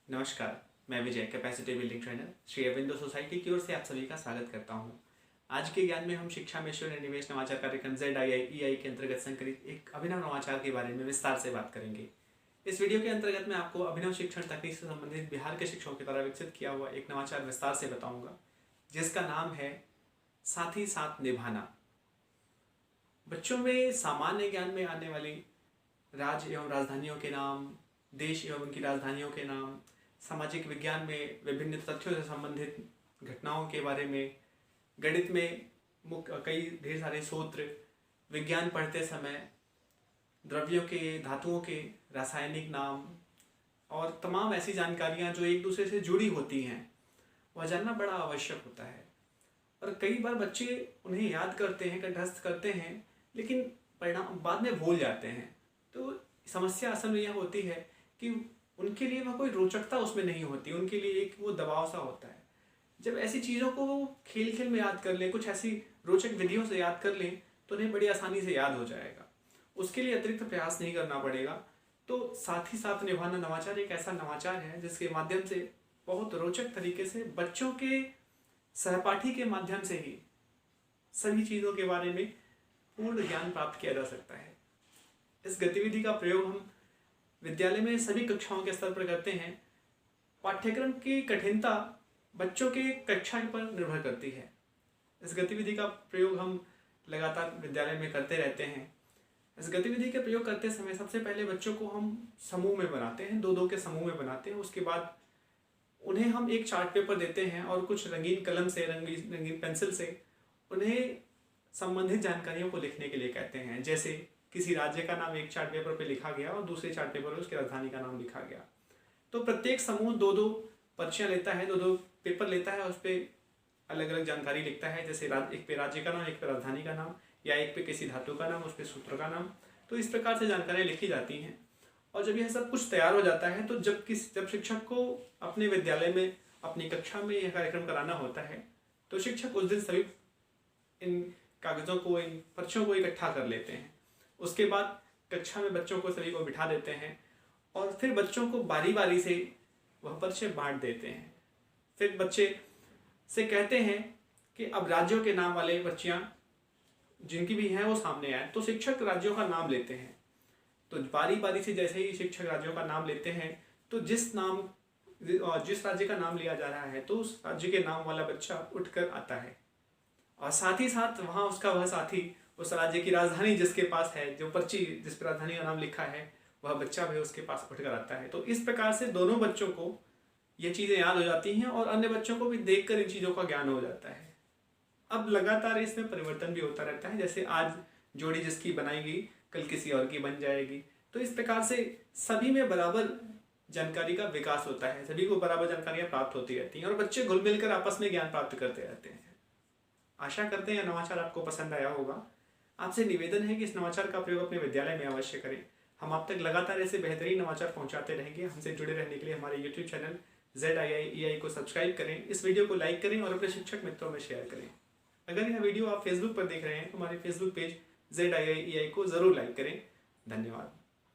नमस्कार, मैं Vijay capacity building trainer Shri Aurobindo society की ओर से आप सभी का स्वागत करता हूं। आज के ज्ञान में हम शिक्षा में शून्य निवेश नवाचार कार्यक्रम ZII के अंतर्गत संकलित एक अभिनव नवाचार के बारे में विस्तार से बात करेंगे। इस वीडियो के अंतर्गत मैं आपको अभिनव शिक्षण तकनीक से संबंधित बिहार के शिक्षकों के द्वारा विकसित किया हुआ एक नवाचार विस्तार से बताऊंगा, जिसका नाम है साथ ही साथ निभाना। बच्चों में सामान्य ज्ञान में आने वाली राज्य एवं राजधानियों के नाम, देश एवं उनकी राजधानियों के नाम, सामाजिक विज्ञान में विभिन्न तथ्यों से संबंधित घटनाओं के बारे में, गणित में कई ढेर सारे सूत्र, विज्ञान पढ़ते समय द्रव्यों के, धातुओं के रासायनिक नाम और तमाम ऐसी जानकारियां जो एक दूसरे से जुड़ी होती हैं, वह जानना बड़ा आवश्यक होता है। और कई बार बच्चे उन्हें याद करते हैं, कंठस्थ करते हैं, लेकिन परिणाम बाद में भूल जाते हैं। तो समस्या असल में यह होती है कि उनके लिए वह कोई रोचकता उसमें नहीं होती, उनके लिए एक वो दबाव सा होता है। जब ऐसी चीज़ों को खेल खेल में याद कर लें, कुछ ऐसी रोचक विधियों से याद कर लें, तो उन्हें बड़ी आसानी से याद हो जाएगा। उसके लिए अतिरिक्त प्रयास नहीं करना पड़ेगा। तो साथ ही साथ निभाना नवाचार एक ऐसा नवाचार है जिसके माध्यम से बहुत रोचक तरीके से बच्चों के सहपाठी के माध्यम से ही सभी चीज़ों के बारे में पूर्ण ज्ञान प्राप्त किया जा सकता है। इस गतिविधि का प्रयोग हम विद्यालय में सभी कक्षाओं के स्तर पर करते हैं। पाठ्यक्रम की कठिनता बच्चों के कक्षा पर निर्भर करती है। इस गतिविधि का प्रयोग हम लगातार विद्यालय में करते रहते हैं। इस गतिविधि के प्रयोग करते समय सबसे पहले बच्चों को हम समूह में बनाते हैं, दो दो के समूह में बनाते हैं। उसके बाद उन्हें हम एक चार्ट पेपर देते हैं और कुछ रंगीन कलम से, रंगीन पेंसिल से उन्हें संबंधित जानकारियों को लिखने के लिए कहते हैं। जैसे किसी राज्य का नाम एक चार्ट पेपर पे लिखा गया और दूसरे चार्ट पेपर पे उसकी राजधानी का नाम लिखा गया। तो प्रत्येक समूह दो दो पर्चियाँ लेता है, दो दो पेपर लेता है, उस पर अलग अलग जानकारी लिखता है। जैसे एक पे राज्य का नाम, एक पे राजधानी का नाम, या एक पे किसी धातु का नाम, उस पर सूत्र का नाम। तो इस प्रकार से जानकारियाँ लिखी जाती हैं। और जब यह सब कुछ तैयार हो जाता है तो जब शिक्षक को अपने विद्यालय में, अपनी कक्षा में यह कार्यक्रम कराना होता है, तो शिक्षक उस दिन सभी इन कागज़ों को, इन पर्चियों को इकट्ठा कर लेते हैं। उसके बाद कक्षा में बच्चों को सभी को बिठा देते हैं और फिर बच्चों को बारी बारी से वह पर्चे बांट देते हैं। फिर बच्चे से कहते हैं कि अब राज्यों के नाम वाले पर्चियाँ जिनकी भी हैं वो सामने आए। तो शिक्षक राज्यों का नाम लेते हैं। तो बारी बारी से जैसे ही शिक्षक राज्यों का नाम लेते हैं, तो जिस राज्य का नाम लिया जा रहा है, तो उस राज्य के नाम वाला बच्चा उठकर आता है और साथ ही साथ वहाँ उसका वह साथी उस राज्य की राजधानी जिसके पास है, जो पर्ची जिस पर राजधानी का नाम लिखा है, वह बच्चा भी उसके पास उठकर आता है। तो इस प्रकार से दोनों बच्चों को ये चीज़ें याद हो जाती हैं और अन्य बच्चों को भी देखकर इन चीज़ों का ज्ञान हो जाता है। अब लगातार इसमें परिवर्तन भी होता रहता है। जैसे आज जोड़ी जिसकी बनाई गई, कल किसी और की बन जाएगी। तो इस प्रकार से सभी में बराबर जानकारी का विकास होता है, सभी को बराबर जानकारियाँ प्राप्त होती रहती हैं और बच्चे घुल मिलकर आपस में ज्ञान प्राप्त करते रहते हैं। आशा करते हैं यह नवाचार आपको पसंद आया होगा। आपसे निवेदन है कि इस नवाचार का प्रयोग अपने विद्यालय में अवश्य करें। हम आप तक लगातार ऐसे बेहतरीन नवाचार पहुंचाते रहेंगे। हमसे जुड़े रहने के लिए हमारे YouTube चैनल ZII को सब्सक्राइब करें, इस वीडियो को लाइक करें और अपने शिक्षक मित्रों में शेयर करें। अगर यह वीडियो आप फेसबुक पर देख रहे हैं तो हमारे फेसबुक पेज ZII को ज़रूर लाइक करें। धन्यवाद।